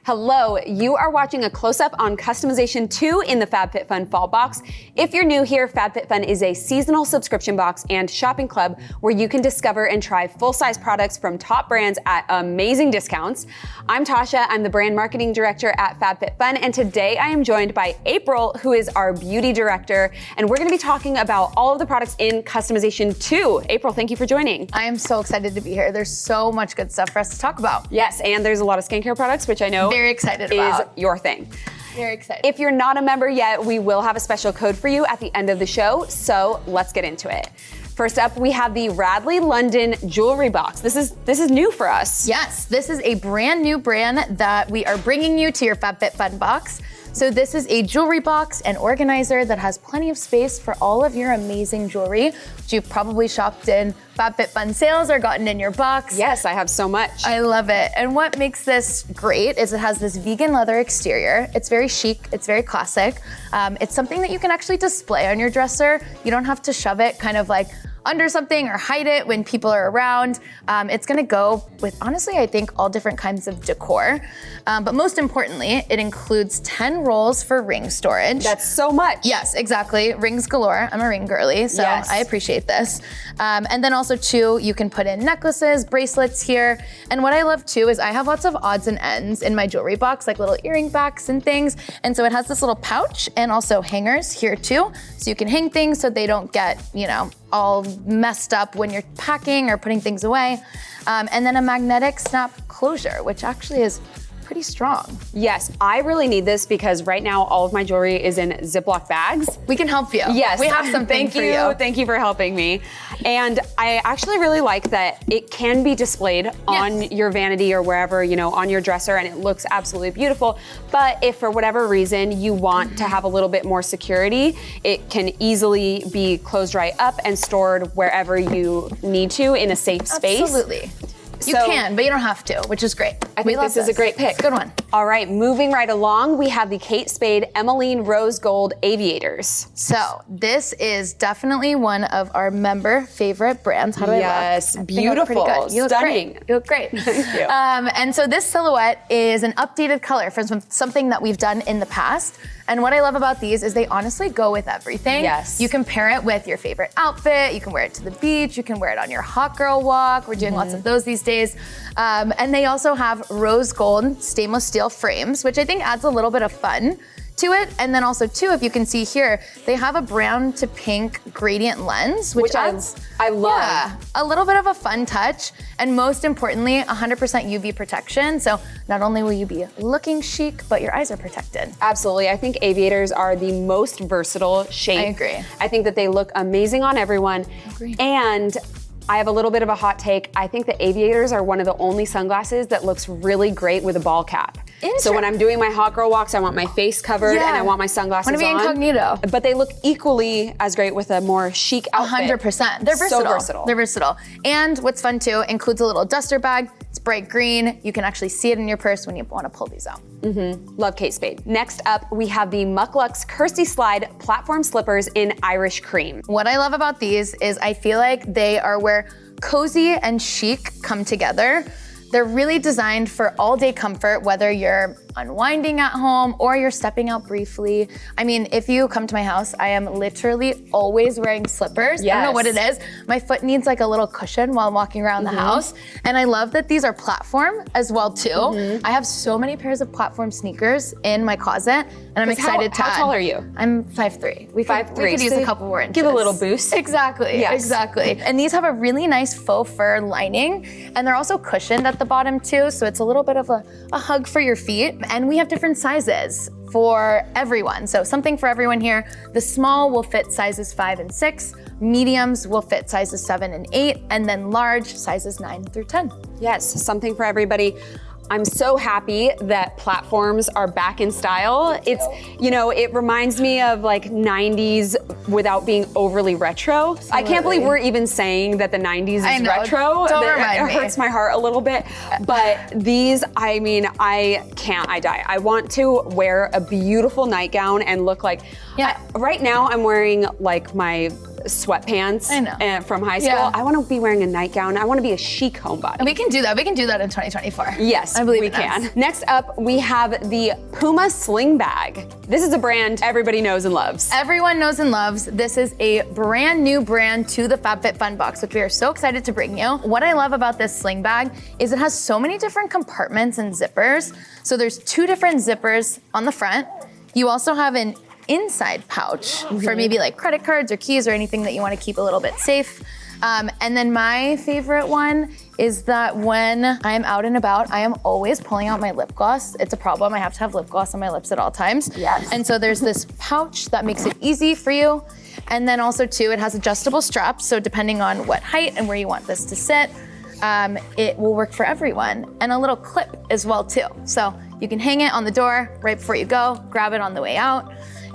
Hello, you are watching a close-up on Customization 2 in the FabFitFun Fall Box. If you're new here, FabFitFun is a seasonal subscription box and shopping club where you can discover and try full-size products from top brands at amazing discounts. I'm Tasha, I'm the brand marketing director at FabFitFun, and today I am joined by April, who is our beauty director, and we're gonna be talking about all of the products in Customization 2. April, thank you for joining. I am so excited to be here. There's so much good stuff for us to talk about. Yes, and there's a lot of skincare products, which I know very excited about. Is your thing. Very excited. If you're not a member yet, we will have a special code for you at the end of the show, so let's get into it. First up, we have the Radley London jewelry box. This is new for us. Yes, this is a brand new brand that we are bringing you to your FabFitFun box. So this is a jewelry box and organizer that has plenty of space for all of your amazing jewelry, which you've probably shopped in FabFitFun sales or gotten in your box. Yes, I have so much. I love it. And what makes this great is it has this vegan leather exterior. It's very chic, it's very classic. It's something that you can actually display on your dresser. You don't have to shove it kind of like under something or hide it when people are around. It's gonna go with, honestly, I think all different kinds of decor. But most importantly, it includes 10 rolls for ring storage. That's so much. Yes, exactly. Rings galore. I'm a ring girly, so yes. I appreciate this. And then also too, you can put in necklaces, bracelets here. And what I love too is I have lots of odds and ends in my jewelry box, like little earring backs and things. And so it has this little pouch and also hangers here too. So you can hang things so they don't get, all messed up when you're packing or putting things away. And then a magnetic snap closure, which actually is pretty strong. Yes, I really need this because right now all of my jewelry is in Ziploc bags. We can help you. Yes. We have something for you. Thank you for helping me. And I actually really like that it can be displayed on your vanity or wherever, on your dresser, and it looks absolutely beautiful. But if for whatever reason you want to have a little bit more security, it can easily be closed right up and stored wherever you need to in a safe space. Absolutely. You can, but you don't have to, which is great. I think this is a great pick. Good one. All right, moving right along, we have the Kate Spade Emmaline Rose Gold Aviators. So this is definitely one of our member favorite brands. How do I look? Yes, beautiful, You stunning. Look great. You look great. Thank you. And so this silhouette is an updated color from something that we've done in the past. And what I love about these is they honestly go with everything. Yes. You can pair it with your favorite outfit. You can wear it to the beach. You can wear it on your hot girl walk. We're doing lots of those these days. And they also have rose gold stainless steel frames, which I think adds a little bit of fun to it. And then also too, if you can see here, they have a brown to pink gradient lens, which adds, I love. Yeah, a little bit of a fun touch. And most importantly, 100% UV protection. So not only will you be looking chic, but your eyes are protected. Absolutely, I think aviators are the most versatile shape. I agree. I think that they look amazing on everyone. I agree. And I have a little bit of a hot take. I think the aviators are one of the only sunglasses that looks really great with a ball cap. So when I'm doing my hot girl walks, I want my face covered and I want my sunglasses on. Want to be incognito. But they look equally as great with a more chic outfit. 100%. They're versatile. So versatile. They're versatile. And what's fun too, includes a little duster bag. It's bright green. You can actually see it in your purse when you want to pull these out. Love Kate Spade. Next up, we have the Mucklux Kirstey Slide platform slippers in Irish Cream. What I love about these is I feel like they are where cozy and chic come together. They're really designed for all day comfort, whether you're unwinding at home or you're stepping out briefly. I mean, if you come to my house, I am literally always wearing slippers. Yes. I don't know what it is. My foot needs like a little cushion while I'm walking around the house. And I love that these are platform as well too. I have so many pairs of platform sneakers in my closet and I'm excited to add. How tall are you? I'm 5'3". We 5'3". could use a couple more inches. Give a little boost. Exactly, Yes. exactly. And these have a really nice faux fur lining and they're also cushioned at the bottom too. So it's a little bit of a hug for your feet. And we have different sizes for everyone. So something for everyone here. The small will fit sizes 5 and 6. Mediums will fit sizes 7 and 8. And then large sizes 9 through 10. Yes, something for everybody. I'm so happy that platforms are back in style. It's, it reminds me of like 90s without being overly retro. Absolutely. I can't believe we're even saying that the 90s is retro. Don't remind me. It hurts my heart a little bit. But these, I die. I want to wear a beautiful nightgown and look like, right now I'm wearing like my sweatpants from high school. Yeah. I want to be wearing a nightgown. I want to be a chic homebody. And we can do that. We can do that in 2024. Yes, I believe we can. Next up, we have the PUMA Sling Bag. This is a brand everybody knows and loves. Everyone knows and loves. This is a brand new brand to the FabFitFun box, which we are so excited to bring you. What I love about this sling bag is it has so many different compartments and zippers. So there's 2 different zippers on the front. You also have an inside pouch for maybe like credit cards or keys or anything that you want to keep a little bit safe. And then my favorite one is that when I'm out and about, I am always pulling out my lip gloss. It's a problem. I have to have lip gloss on my lips at all times. Yes. And so there's this pouch that makes it easy for you. And then also too, it has adjustable straps. So depending on what height and where you want this to sit, it will work for everyone. And a little clip as well too. So you can hang it on the door right before you go, grab it on the way out.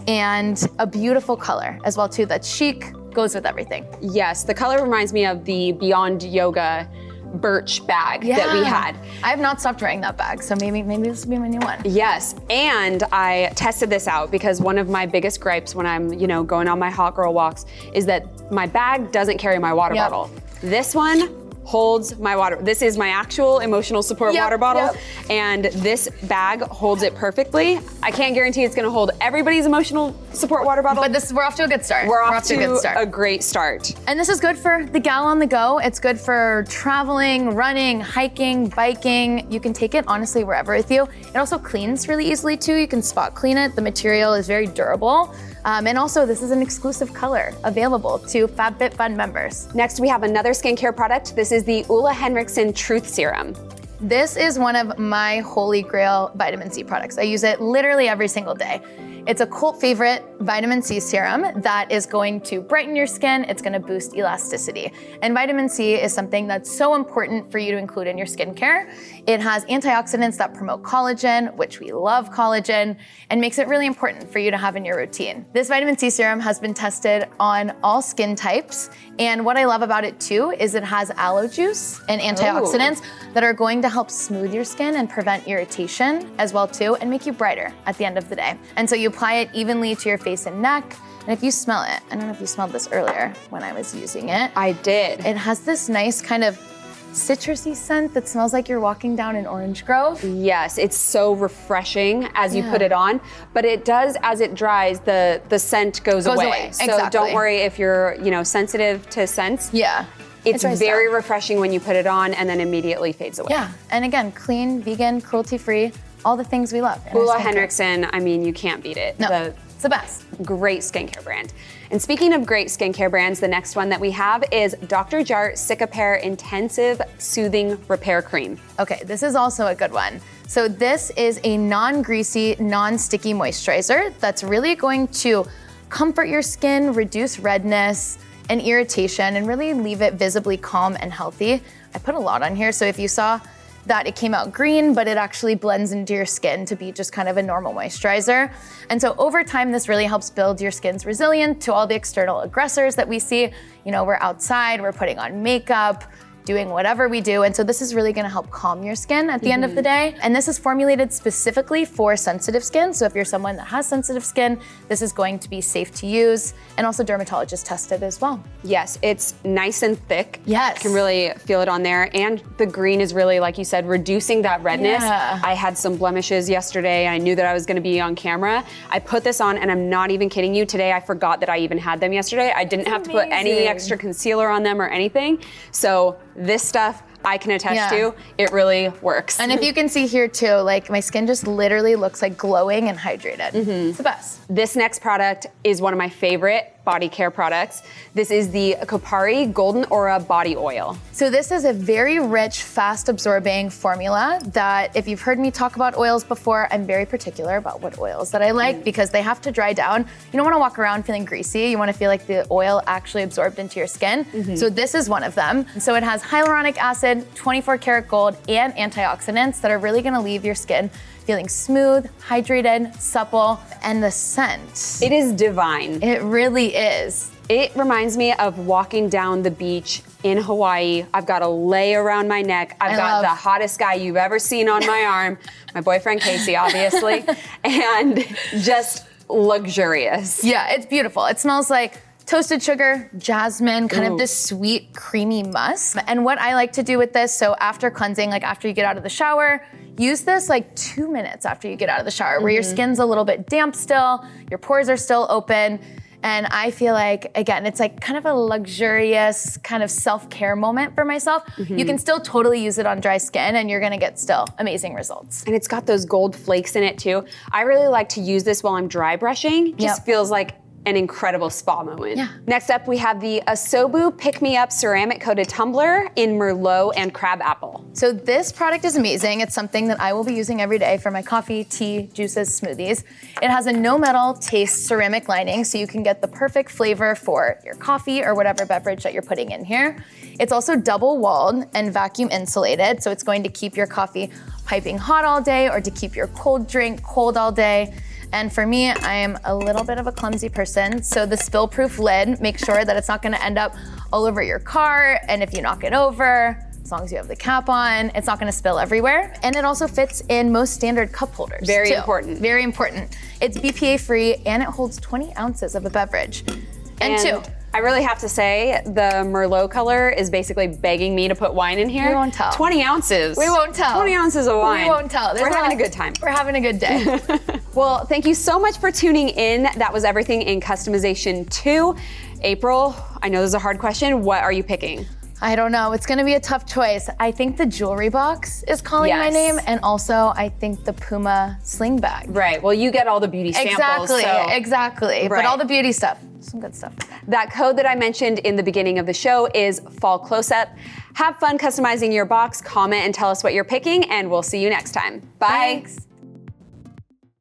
And a beautiful color as well too, that's chic, goes with everything. Yes, the color reminds me of the Beyond Yoga birch bag that we had. I have not stopped wearing that bag, so maybe this will be my new one. Yes, and I tested this out because one of my biggest gripes when I'm, going on my hot girl walks is that my bag doesn't carry my water bottle. This one holds my water. This is my actual emotional support water bottle, and this bag holds it perfectly. I can't guarantee it's gonna hold everybody's emotional support water bottle. But we're off to a good start. We're off to a great start. And this is good for the gal on the go. It's good for traveling, running, hiking, biking. You can take it honestly wherever with you. It also cleans really easily too. You can spot clean it. The material is very durable. And also this is an exclusive color available to FabFitFun members. Next, we have another skincare product. This is the OLEHENRIKSEN Truth Serum. This is one of my holy grail vitamin C products. I use it literally every single day. It's a cult favorite vitamin C serum that is going to brighten your skin. It's going to boost elasticity. And vitamin C is something that's so important for you to include in your skincare. It has antioxidants that promote collagen, which we love collagen, and makes it really important for you to have in your routine. This vitamin C serum has been tested on all skin types. And what I love about it too is it has aloe juice and antioxidants that are going to help smooth your skin and prevent irritation as well too, and make you brighter at the end of the day. And so you apply it evenly to your face and neck. And if you smell it, I don't know if you smelled this earlier when I was using it. I did. It has this nice kind of citrusy scent that smells like you're walking down an orange grove. Yes, it's so refreshing as you put it on, but it does, as it dries, the scent goes away. So don't worry if you're, sensitive to scents. Yeah. It's very refreshing when you put it on and then immediately fades away. Yeah, and again, clean, vegan, cruelty-free, all the things we love. OLEHENRIKSEN, I mean, you can't beat it. No, it's the best. Great skincare brand. And speaking of great skincare brands, the next one that we have is Dr. Jart Cicapair Intensive Soothing Repair Cream. Okay, this is also a good one. So this is a non-greasy, non-sticky moisturizer that's really going to comfort your skin, reduce redness and irritation, and really leave it visibly calm and healthy. I put a lot on here, so if you saw that it came out green, but it actually blends into your skin to be just kind of a normal moisturizer. And so over time, this really helps build your skin's resilience to all the external aggressors that we see. We're outside, we're putting on makeup, doing whatever we do. And so this is really gonna help calm your skin at the end of the day. And this is formulated specifically for sensitive skin. So if you're someone that has sensitive skin, this is going to be safe to use, and also dermatologist tested as well. Yes, it's nice and thick. Yes. You can really feel it on there. And the green is really, like you said, reducing that redness. Yeah. I had some blemishes yesterday. I knew that I was gonna be on camera. I put this on, and I'm not even kidding you. Today, I forgot that I even had them yesterday. I didn't have to put any extra concealer on them or anything. So this stuff, I can attest to, it really works. And if you can see here too, like my skin just literally looks like glowing and hydrated. It's the best. This next product is one of my favorite body care products. This is the Kopari Golden Aura Body Oil. So this is a very rich, fast absorbing formula that, if you've heard me talk about oils before, I'm very particular about what oils that I like because they have to dry down. You don't want to walk around feeling greasy. You want to feel like the oil actually absorbed into your skin. So this is one of them. So it has hyaluronic acid, 24 karat gold, and antioxidants that are really going to leave your skin feeling smooth, hydrated, supple, and the scent. It is divine. It really is. It reminds me of walking down the beach in Hawaii. I've got a lei around my neck. I've got the hottest guy you've ever seen on my arm, my boyfriend Casey, obviously, and just luxurious. Yeah, it's beautiful. It smells like toasted sugar, jasmine, kind of this sweet, creamy musk. And what I like to do with this, so after cleansing, like after you get out of the shower, use this like 2 minutes after you get out of the shower, where your skin's a little bit damp still, your pores are still open. And I feel like, again, it's like kind of a luxurious kind of self-care moment for myself. You can still totally use it on dry skin and you're gonna get still amazing results. And it's got those gold flakes in it too. I really like to use this while I'm dry brushing. Just feels like an incredible spa moment. Next up, we have the Asobu Pick Me Up Ceramic Coated Tumbler in Merlot and Crabapple. So this product is amazing. It's something that I will be using every day for my coffee, tea, juices, smoothies. It has a no metal taste ceramic lining, so you can get the perfect flavor for your coffee or whatever beverage that you're putting in here. It's also double walled and vacuum insulated, so it's going to keep your coffee piping hot all day or to keep your cold drink cold all day. And for me, I am a little bit of a clumsy person, so the spill-proof lid, make sure that it's not gonna end up all over your car, and if you knock it over, as long as you have the cap on, it's not gonna spill everywhere. And it also fits in most standard cup holders. Very important. Very important. It's BPA-free, and it holds 20 ounces of a beverage. And two, I really have to say, the Merlot color is basically begging me to put wine in here. We won't tell. 20 ounces. We won't tell. 20 ounces of wine. We won't tell. We're having a good time. We're having a good day. Well, thank you so much for tuning in. That was everything in customization 2. April, I know this is a hard question. What are you picking? I don't know. It's gonna be a tough choice. I think the jewelry box is calling my name, and also I think the PUMA sling bag. Right. Well, you get all the beauty samples. Exactly. But all the beauty stuff, some good stuff. That code that I mentioned in the beginning of the show is Fall Close-Up. Have fun customizing your box. Comment and tell us what you're picking, and we'll see you next time. Bye. Thanks.